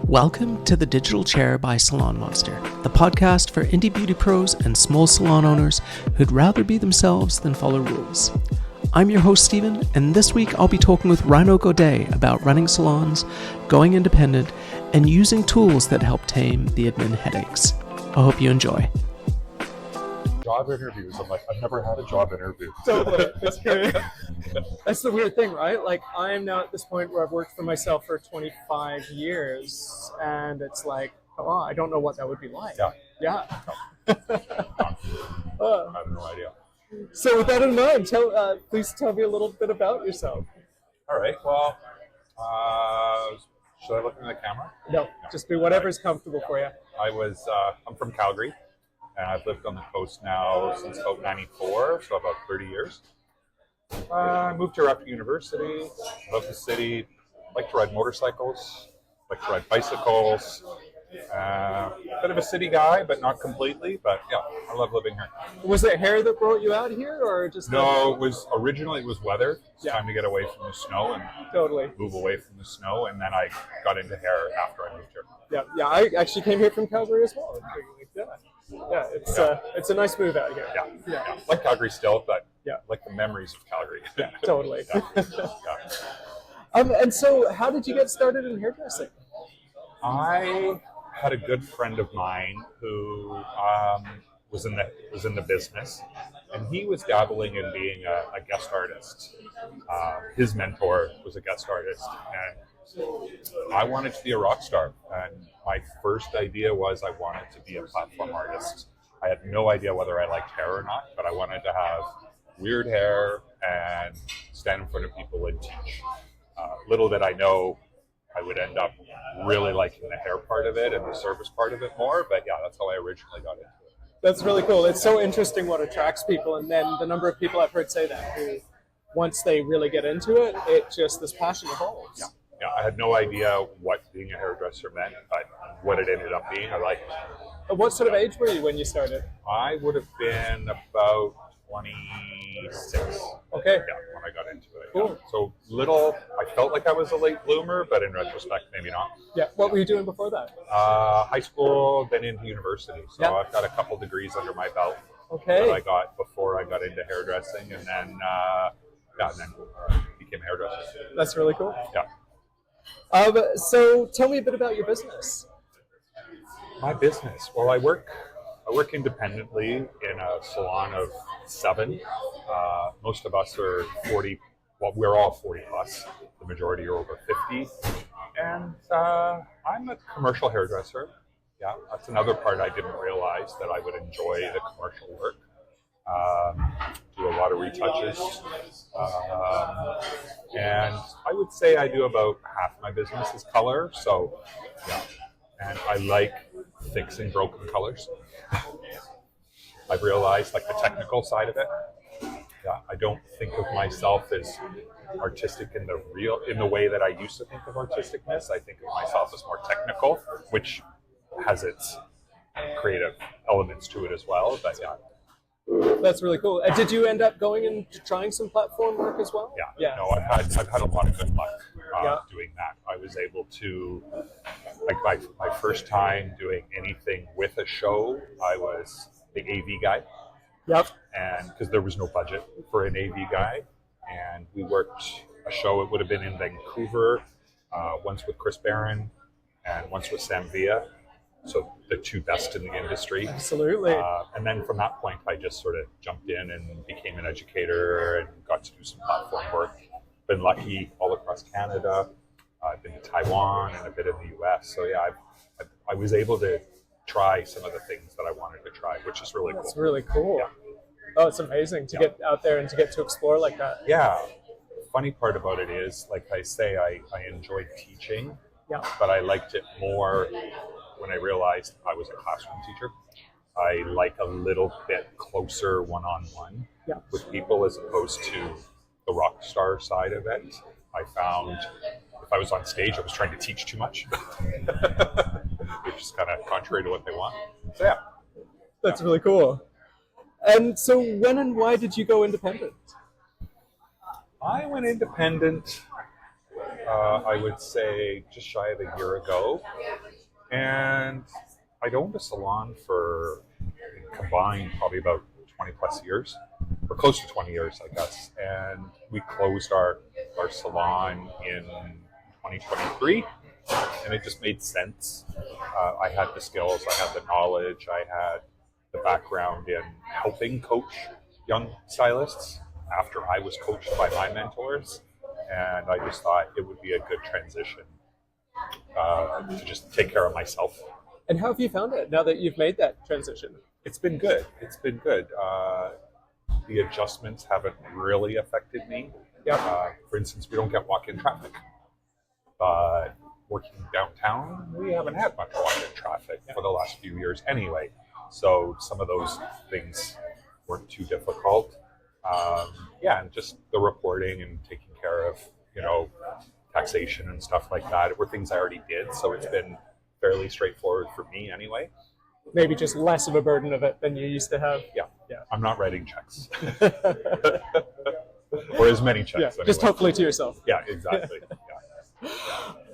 Welcome to The Digital Chair by SalonMonster, the podcast for indie beauty pros and small salon owners who'd rather be themselves than follow rules. I'm your host, Stephen, and this week I'll be talking with Rhino Gaudet about running salons, going independent, and using tools that help tame the admin headaches. I hope you enjoy. Job interviews. I'm like, I've never had a job interview. Totally. It's great. That's the weird thing, right? Like, I'm now at this point where I've worked for myself for 25 years, and it's like, oh, I don't know what that would be like. Yeah. I have no idea. So with that in mind, please tell me a little bit about yourself. All right. Well, should I look in the camera? No, just do whatever's comfortable for you. I'm from Calgary, and I've lived on the coast now since about 94, so about 30 years. I moved here after university, love the city, like to ride motorcycles, like to ride bicycles. Bit of a city guy, but not completely, but yeah, I love living here. Was it hair that brought you out here, or just... No, originally it was weather. It's time to get away from the snow and totally move away from the snow, and then I got into hair after I moved here. Yeah, I actually came here from Calgary as well. Yeah, it's a nice move out here. Yeah. Like Calgary still, but like the memories of Calgary. Yeah, totally. And so, how did you get started in hairdressing? I had a good friend of mine who was in the business, and he was dabbling in being a guest artist. His mentor was a guest artist, and I wanted to be a rock star. And my first idea was I wanted to be a platform artist. I had no idea whether I liked hair or not, but I wanted to have weird hair and stand in front of people and teach. Little did I know I would end up really liking the hair part of it and the service part of it more, but yeah, that's how I originally got into it. That's really cool. It's so interesting what attracts people, and then the number of people I've heard say that who, once they really get into it, this passion evolves. Yeah, I had no idea what being a hairdresser meant, but what it ended up being, I liked. What sort of age were you when you started? I would have been about 26. Okay. Yeah, when I got into it. Cool. Yeah. So little, I felt like I was a late bloomer, but in retrospect, maybe not. Yeah. What were you doing before that? High school, then into university. So I've got a couple degrees under my belt that I got before I got into hairdressing, and then became a hairdresser. That's really cool. Yeah. So tell me a bit about your business. My business. Well, I work independently in a salon of 7. Most of us are 40. Well, we're all 40 plus. The majority are over 50. And I'm a commercial hairdresser. Yeah, that's another part I didn't realize, that I would enjoy the commercial work. Do a lot of retouches. And I would say I do about half my business is color. So, yeah. And I like fixing broken colors. I've realized, like, the technical side of it. Yeah, I don't think of myself as artistic in the way that I used to think of artisticness. I think of myself as more technical, which has its creative elements to it as well. But yeah. That's really cool. Did you end up going and trying some platform work as well? Yeah. No, I've had a lot of good luck doing that. I was able to, like, my first time doing anything with a show, I was the AV guy. Yep. And because there was no budget for an AV guy, and we worked a show. It would have been in Vancouver, once with Chris Barron and once with Sam Villa. So the two best in the industry. Absolutely. And then from that point, I just sort of jumped in and became an educator and got to do some platform work. Been lucky all across Canada. I've been to Taiwan and a bit in the US. So yeah, I was able to try some of the things that I wanted to try, which is really cool. That's really cool. Yeah. Oh, it's amazing to get out there and to get to explore like that. Yeah. Funny part about it is, like I say, I enjoyed teaching, but I liked it more when I realized I was a classroom teacher. I like a little bit closer one-on-one with people, as opposed to the rock star side of it. I found if I was on stage, I was trying to teach too much, which is kind of contrary to what they want. So yeah. That's really cool. And so when and why did you go independent? I went independent I would say just shy of a year ago. And I'd owned a salon for combined probably about 20 plus years, or close to 20 years, I guess. And we closed our salon in 2023, and it just made sense. I had the skills, I had the knowledge, I had the background in helping coach young stylists after I was coached by my mentors. And I just thought it would be a good transition to just take care of myself. And how have you found it now that you've made that transition? It's been good. It's been good. The adjustments haven't really affected me. Yeah. For instance, we don't get walk-in traffic. But working downtown, we haven't had much walk-in traffic for the last few years anyway. So some of those things weren't too difficult. And just the reporting and taking care of, taxation and stuff like that were things I already did. So it's been fairly straightforward for me anyway. Maybe just less of a burden of it than you used to have. Yeah. I'm not writing checks. Or as many checks. Yeah, anyway. just hopefully to yourself. Yeah, exactly.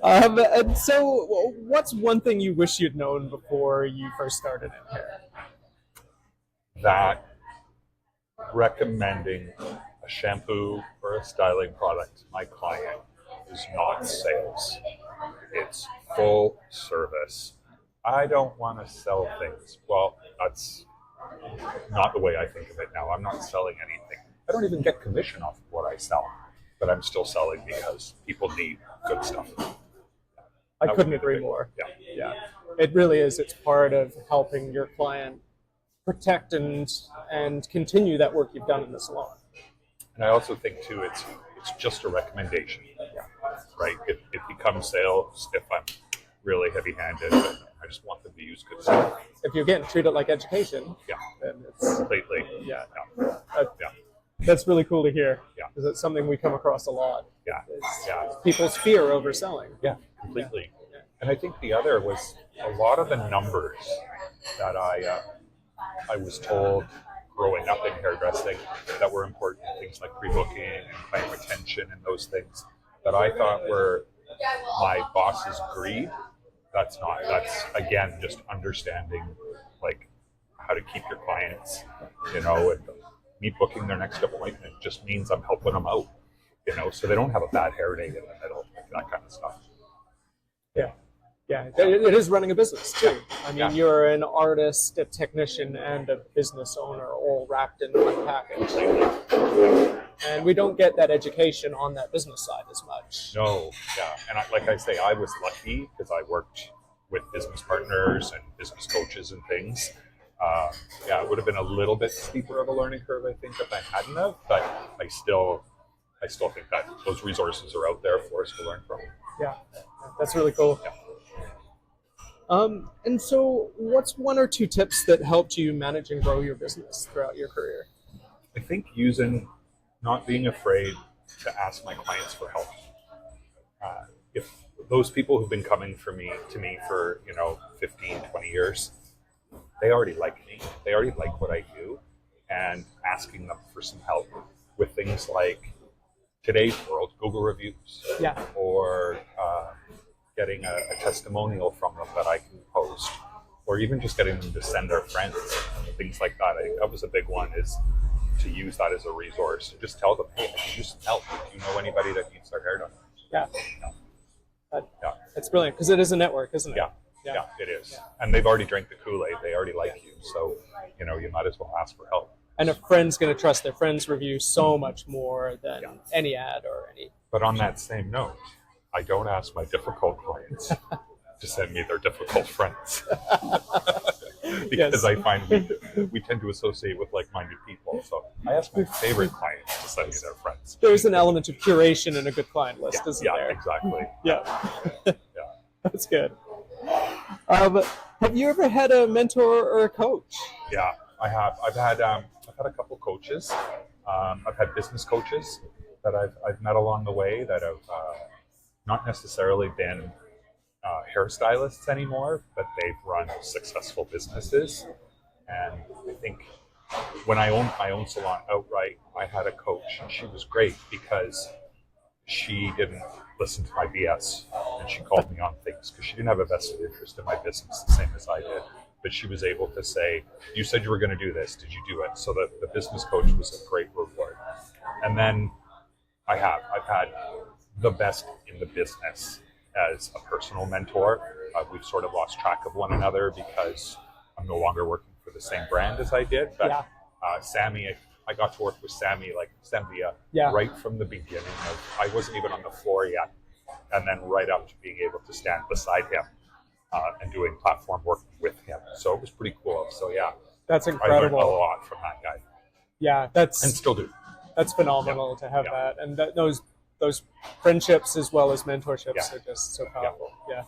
And so what's one thing you wish you'd known before you first started in hair? That recommending a shampoo or a styling product to my client is not sales. It's full service. I don't want to sell things. Well, that's not the way I think of it now. I'm not selling anything. I don't even get commission off of what I sell, but I'm still selling because people need good stuff. I couldn't agree more. Yeah. It really is. It's part of helping your client protect and continue that work you've done in the salon. And I also think too, it's just a recommendation. Right? It becomes sales if I'm really heavy-handed. I just want them to use good stuff. If you again treat it like education, then it's Completely. That's really cool to hear. Yeah. Because it's something we come across a lot. Yeah. It's people's fear overselling. Yeah, completely. And I think the other was a lot of the numbers that I was told growing up in hairdressing that were important, things like pre-booking and client retention and those things that I thought were my boss's greed. That's not. That's, again, just understanding like how to keep your clients, and me booking their next appointment just means I'm helping them out, so they don't have a bad hair day in the middle, that kind of stuff. Yeah, it is running a business too. I mean, you're an artist, a technician, and a business owner all wrapped in one package. And we don't get that education on that business side as much. No, yeah. And like I say, I was lucky because I worked with business partners and business coaches and things. It would have been a little bit steeper of a learning curve, I think, if I hadn't have. But I still think that those resources are out there for us to learn from. Yeah, that's really cool. Yeah. And so what's one or two tips that helped you manage and grow your business throughout your career? I think not being afraid to ask my clients for help. If those people who've been coming to me for 15, 20 years, they already like me. They already like what I do, and asking them for some help with things like today's world, Google reviews, or getting a testimonial from them that I can post, or even just getting them to send their friends, things like that. I think that was a big one, is to use that as a resource. Just tell them, hey, I can use some help. Do you know anybody that needs their hair done? It's brilliant because it is a network, isn't it? Yeah, it is. And they've already drank the Kool-Aid. They already like you. So, you might as well ask for help. And a friend's going to trust their friend's review so much more than any ad or any. But on that same note, I don't ask my difficult clients to send me their difficult friends. Because I find we tend to associate with like-minded people. So I ask my favorite clients to send me their friends. There's an element of curation in a good client list, isn't there? Yeah, exactly. Yeah. That's good. Have you ever had a mentor or a coach? Yeah, I have. I've had a couple coaches. I've had business coaches that I've met along the way that have not necessarily been hairstylists anymore, but they've run successful businesses. And I think when I owned my own salon outright, I had a coach, and she was great because she didn't listen to my BS, and she called me on things because she didn't have a vested interest in my business the same as I did. But she was able to say, you said you were going to do this. Did you do it? So the business coach was a great reward. And then I've had the best in the business as a personal mentor. We've sort of lost track of one another because I'm no longer working for the same brand as I did. But Sammy, I got to work with Sammy, like Samvia, right from the beginning. I wasn't even on the floor yet. And then right up to being able to stand beside him and doing platform work with him. So it was pretty cool. So yeah. That's incredible. I learned a lot from that guy. Yeah, and still do. That's phenomenal to have that. And those friendships as well as mentorships are just so powerful. Yeah.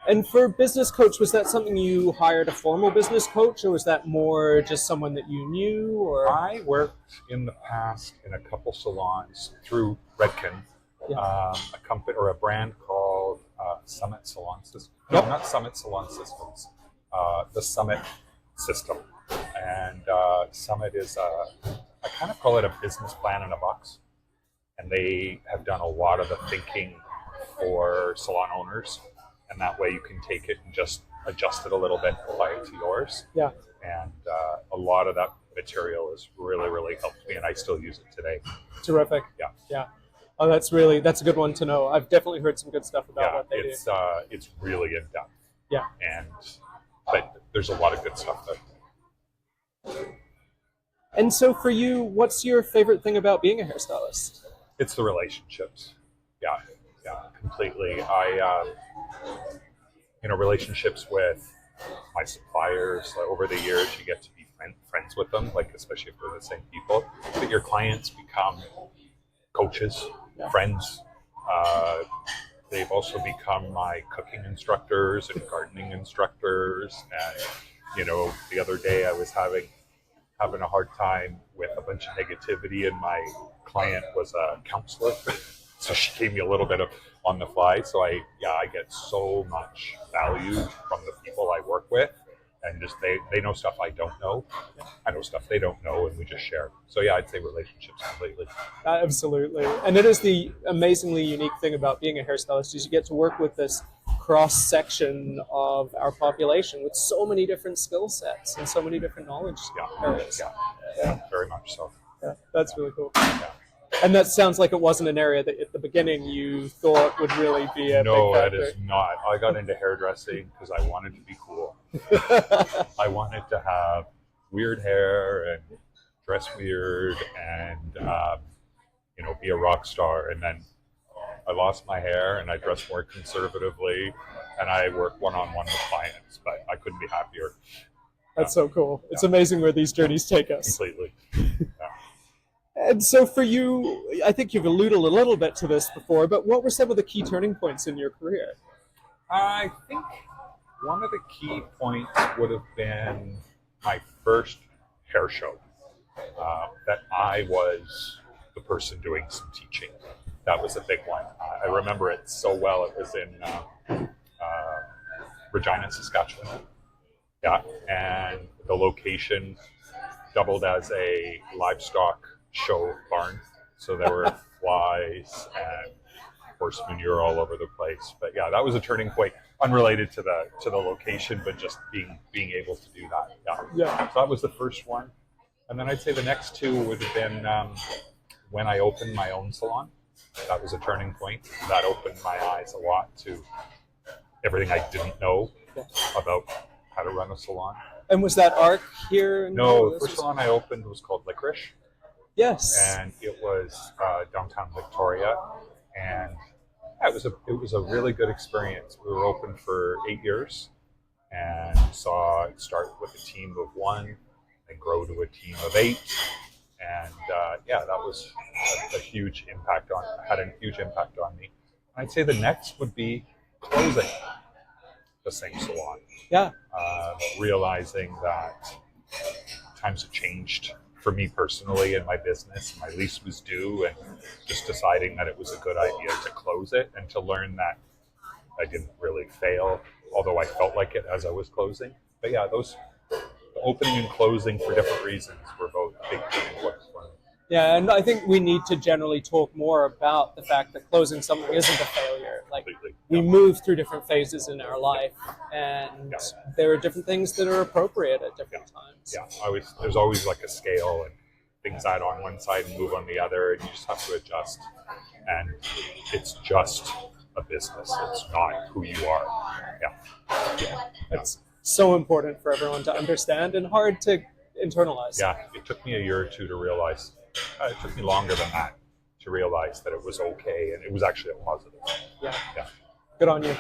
And for business coach, was that something you hired a formal business coach, or was that more just someone that you knew? Or I worked in the past in a couple salons through Redken, a company or a brand called Summit Salon Systems. No, not Summit Salon Systems. The Summit system. And Summit is, I kind of call it a business plan in a box. And they have done a lot of the thinking for salon owners. And that way you can take it and just adjust it a little bit and apply it to yours. Yeah. And a lot of that material has really, really helped me, and I still use it today. Terrific. Yeah. Oh, that's a good one to know. I've definitely heard some good stuff about what they do. It's really in depth. Yeah. But there's a lot of good stuff there. And so for you, what's your favorite thing about being a hairstylist? It's the relationships. Yeah, completely. Relationships with my suppliers. Over the years, you get to be friends with them, like especially if they're the same people. But your clients become coaches, friends. They've also become my cooking instructors and gardening instructors. And the other day I was having a hard time with a bunch of negativity, and my client was a counselor. So she gave me a little bit of on the fly. So I get so much value from the people I work with, and just they know stuff I don't know. I know stuff they don't know, and we just share. So yeah, I'd say relationships completely. Absolutely. And it is the amazingly unique thing about being a hairstylist is you get to work with this cross section of our population with so many different skill sets and so many different knowledge areas. Yeah, very much so. Yeah, that's really cool. Yeah. And that sounds like it wasn't an area that at the beginning you thought would really be a big factor. No, it is not. I got into hairdressing because I wanted to be cool. I wanted to have weird hair and dress weird and be a rock star. And then I lost my hair and I dressed more conservatively, and I work one-on-one with clients, but I couldn't be happier. That's so cool. It's amazing where these journeys take us. Completely. And so for you, I think you've alluded a little bit to this before, but what were some of the key turning points in your career? I think one of the key points would have been my first hair show, that I was the person doing some teaching. That was a big one. I remember it so well. It was in Regina, Saskatchewan. Yeah, and the location doubled as a livestock show barn. So there were flies and horse manure all over the place. But yeah, that was a turning point, unrelated to the location, but just being able to do that. Yeah. So that was the first one. And then I'd say the next two would have been when I opened my own salon. That was a turning point. That opened my eyes a lot to everything I didn't know about how to run a salon. And was that ARC here? No, the first salon I opened was called Licorice. Yes. And it was downtown Victoria. And it was a really good experience. We were open for 8 years and saw it start with a team of 1 and grow to a team of 8. And that was a huge impact had a huge impact on me. I'd say the next would be closing the same salon. Yeah. Realizing that times have changed for me personally in my business. My lease was due, and just deciding that it was a good idea to close it and to learn that I didn't really fail, although I felt like it as I was closing. But yeah, those opening and closing for different reasons were both big turning points for me. Yeah, and I think we need to generally talk more about the fact that closing something isn't a failure. Like, Completely. we move through different phases in our life, and there are different things that are appropriate at different times. Yeah, there's always like a scale, and things add on one side and move on the other, and you just have to adjust. And it's just a business. It's not who you are. It's so important for everyone to understand and hard to internalize. Yeah, it took me a year or two to realize. It took me longer than that to realize that it was okay, and it was actually a positive. Yeah. Yeah. Good on you.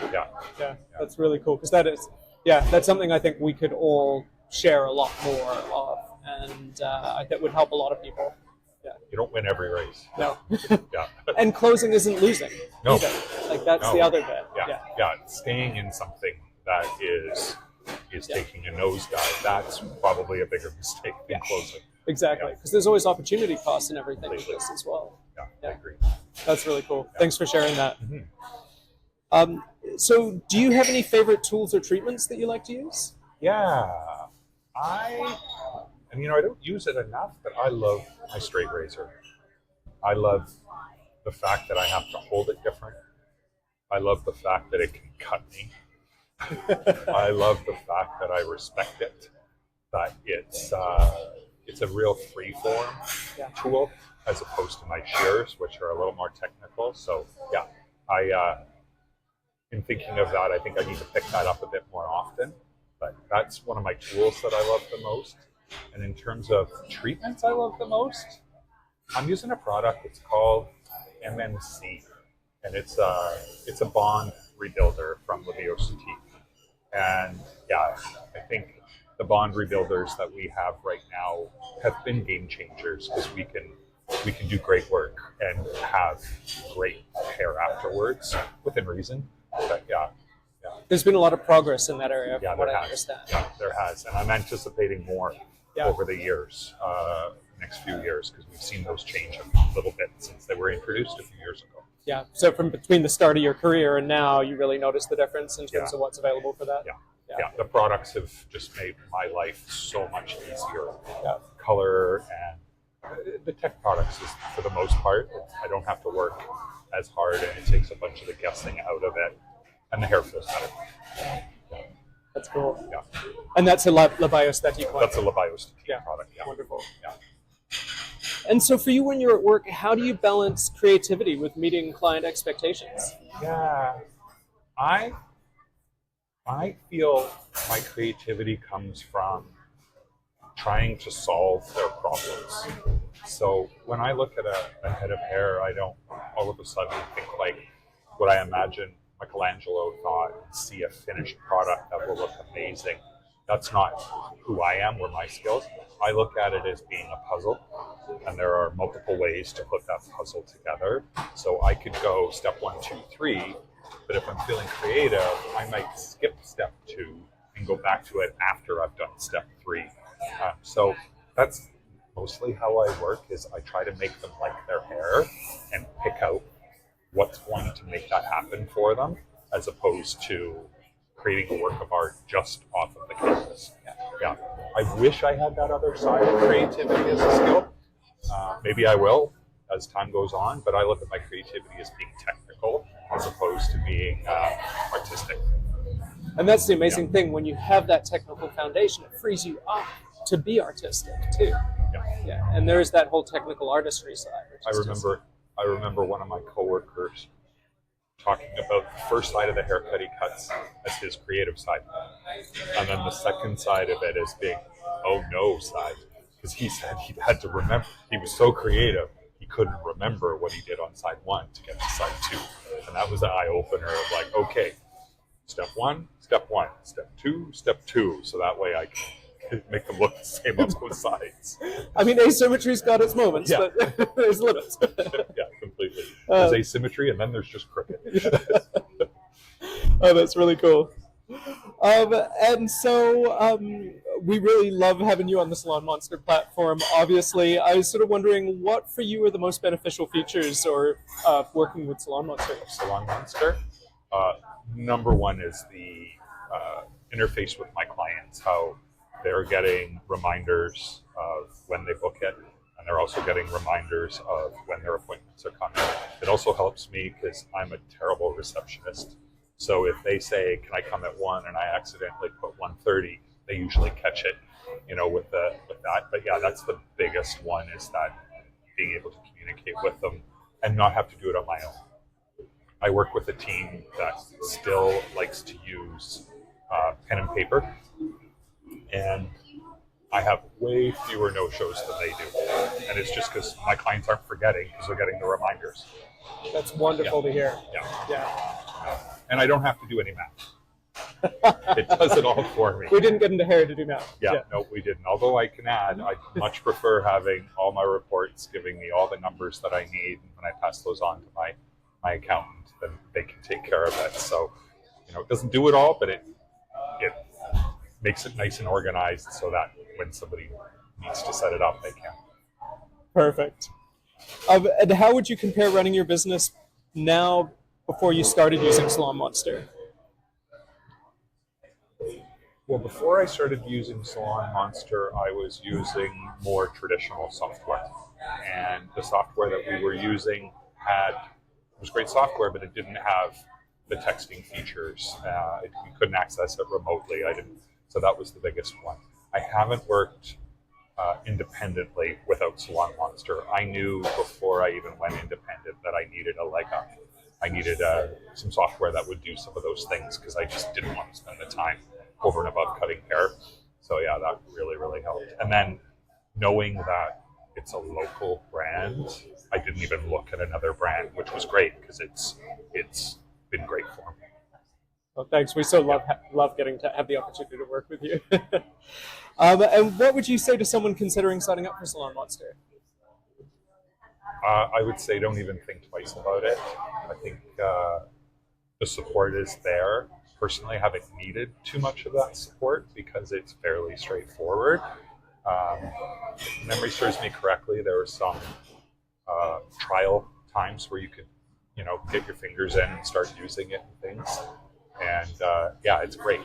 Yeah. That's really cool, because that's something I think we could all share a lot more of, and that would help a lot of people. Yeah. You don't win every race. No. Yeah. And closing isn't losing either. Like, that's the other bit. Yeah. Staying in something that is taking a nosedive, that's probably a bigger mistake than closing. Exactly, because there's always opportunity costs and everything with this as well. Yeah, I agree. That's really cool. Thanks for sharing that. Mm-hmm. So do you have any favorite tools or treatments that you like to use? Yeah. I don't use it enough, but I love my straight razor. I love the fact that I have to hold it different. I love the fact that it can cut me. I love the fact that I respect it, that it's a real free-form tool as opposed to my shears, which are a little more technical. So in thinking of that, I think I need to pick that up a bit more often. But that's one of my tools that I love the most. And in terms of treatments I love the most, I'm using a product. It's called MMC, and it's a bond rebuilder from Levios. And I think the bond rebuilders that we have right now have been game changers, because we can do great work and have great hair afterwards within reason. But There's been a lot of progress in that area, from what I understand. Yeah, there has, and I'm anticipating more over the years, next few years, because we've seen those change a little bit since they were introduced a few years ago. Yeah, so from between the start of your career and now, you really notice the difference in terms of what's available for that? Yeah, the products have just made my life so much easier. Yeah. Color and the tech products is, for the most part, I don't have to work as hard, and it takes a bunch of the guessing out of it, and the hair feels better. That's cool. Yeah. And that's a Levios that you That's a Levios product. Yeah. Wonderful. Yeah. And so for you, when you're at work, how do you balance creativity with meeting client expectations? Yeah. I feel my creativity comes from trying to solve their problems. So when I look at a head of hair, I don't all of a sudden think like what I imagine Michelangelo thought and see a finished product that will look amazing. That's not who I am or my skills. I look at it as being a puzzle, and there are multiple ways to put that puzzle together. So I could go step 1, 2, 3, but if I'm feeling creative, I might skip step 2 and go back to it after I've done step 3. So that's mostly how I work, is I try to make them like their hair and pick out what's going to make that happen for them, as opposed to creating a work of art just off of the canvas. Yeah. I wish I had that other side of creativity as a skill. Maybe I will as time goes on, but I look at my creativity as being technical as opposed to being artistic. And that's the amazing thing. When you have that technical foundation, it frees you up to be artistic too. Yeah. And there's that whole technical artistry side. I remember one of my coworkers talking about the first side of the haircut he cuts as his creative side, and then the second side of it as being oh no side, because he said he had to remember. He was so creative, he couldn't remember what he did on side 1 to get to side 2, and that was an eye opener of like, okay, step 1, step 1, step 2, step 2, so that way I can make them look the same on both sides. I mean, asymmetry's got its moments, but there's limits. Yeah, completely. There's asymmetry, and then there's just crooked. Oh, that's really cool. And so we really love having you on the salonMonster platform. Obviously, I was sort of wondering what for you are the most beneficial features or working with salonMonster? salonMonster, number one is the interface with my clients, how they're getting reminders of when they book it, and and they're also getting reminders of when their appointments are coming. It also helps me because I'm a terrible receptionist. So if they say, can I come at 1 and I accidentally put 1:30, they usually catch it, with that. But yeah, that's the biggest one, is that being able to communicate with them and not have to do it on my own. I work with a team that still likes to use pen and paper, and I have way fewer no-shows than they do. And it's just because my clients aren't forgetting because they're getting the reminders. That's wonderful to hear. Yeah. And I don't have to do any math. It does it all for me. We didn't get into hair to do math. No, we didn't. Although I can add, I much prefer having all my reports giving me all the numbers that I need. And when I pass those on to my accountant, then they can take care of it. So, it doesn't do it all, but it makes it nice and organized so that when somebody needs to set it up, they can. Perfect. And how would you compare running your business now before you started using salonMonster? Well, before I started using salonMonster, I was using more traditional software. And the software that we were using was great software, but it didn't have the texting features. We couldn't access it remotely. So that was the biggest one. I haven't worked independently without salonMonster. I knew before I even went independent that I needed a leg up. I needed some software that would do some of those things because I just didn't want to spend the time over and above cutting hair. So yeah, that really, really helped. And then knowing that it's a local brand, I didn't even look at another brand, which was great because it's been great for me. Well, thanks. We so love getting to have the opportunity to work with you. And what would you say to someone considering signing up for salonMonster? I would say don't even think twice about it. I think the support is there. Personally, I haven't needed too much of that support because it's fairly straightforward. If memory serves me correctly, there were some trial times where you could, get your fingers in and start using it and things. And it's great.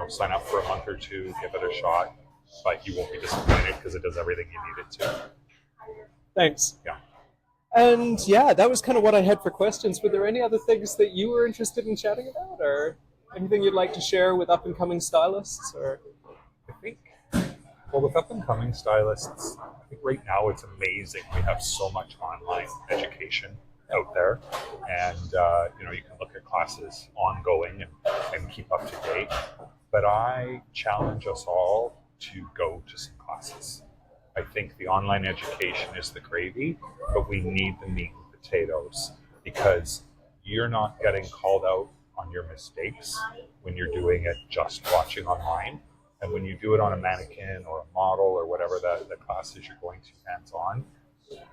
Sign up for a month or two, give it a shot, but you won't be disappointed because it does everything you need it to. Thanks. Yeah. And that was kind of what I had for questions. Were there any other things that you were interested in chatting about, or anything you'd like to share with up-and-coming stylists? Or I think, with up-and-coming stylists, I think right now it's amazing. We have so much online education out there, and you can look at classes ongoing and keep up to date. But I challenge us all to go to some classes. I think the online education is the gravy, but we need the meat and potatoes because you're not getting called out on your mistakes when you're doing it just watching online. And when you do it on a mannequin or a model or whatever the classes you're going to hands-on,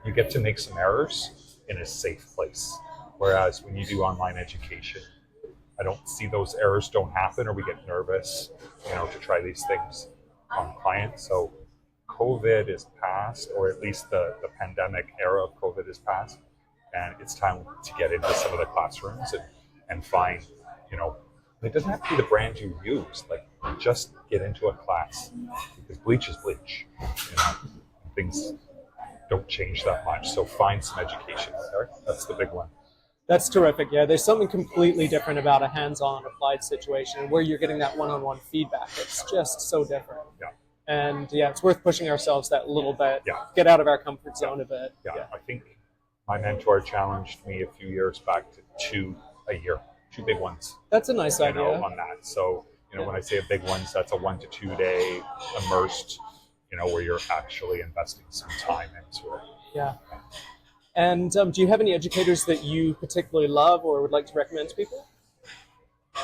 you get to make some errors in a safe place. Whereas when you do online education, I don't see those errors don't happen, or we get nervous, to try these things on clients. So COVID is past, or at least the pandemic era of COVID is past, and it's time to get into some of the classrooms and find, it doesn't have to be the brand you use, just get into a class, because bleach is bleach, things don't change that much. So find some education out there. That's the big one. That's terrific. Yeah, there's something completely different about a hands-on applied situation where you're getting that one-on-one feedback. It's just so different. Yeah. And it's worth pushing ourselves that little bit, Yeah. get out of our comfort zone a bit. Yeah, I think my mentor challenged me a few years back to 2 a year, 2 big ones. That's a nice idea. On that. So, when I say a big ones, that's a 1 to 2 day immersed, where you're actually investing some time into it. Yeah. And do you have any educators that you particularly love or would like to recommend to people?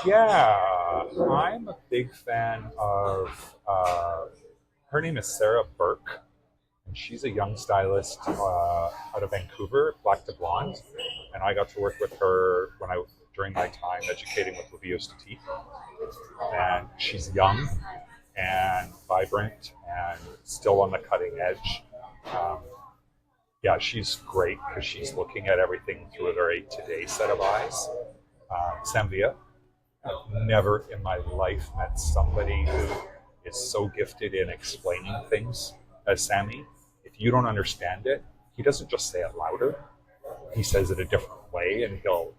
Yeah, I'm a big fan of, her name is Sarah Burke, and she's a young stylist out of Vancouver, Black to Blonde. And I got to work with her during my time educating with Lavio Statique. And she's young and vibrant and still on the cutting edge. She's great because she's looking at everything through a very today set of eyes. Samvia, I've never in my life met somebody who is so gifted in explaining things as Sammy. if you don't understand it, he doesn't just say it louder. He says it a different way, and he'll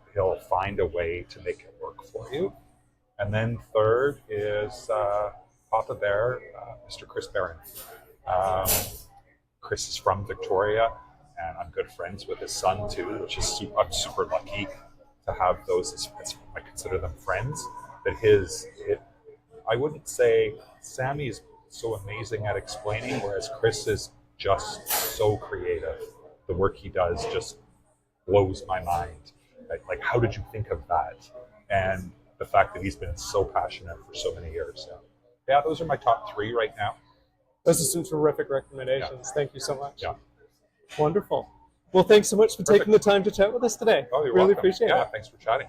find a way to make it work for you. And then third is Papa Bear, Mr. Chris Barron. Chris is from Victoria, and I'm good friends with his son too, which is I'm super lucky to have those as I consider them friends. But I wouldn't say Sammy is so amazing at explaining, whereas Chris is just so creative. The work he does just blows my mind. Like, how did you think of that? And the fact that he's been so passionate for so many years. Yeah, those are my top 3 right now. Those are some terrific recommendations. Yeah. Thank you so much. Yeah. Wonderful. Well, thanks so much for taking the time to chat with us today. Oh, you're really welcome. Appreciate it. Yeah, thanks for chatting.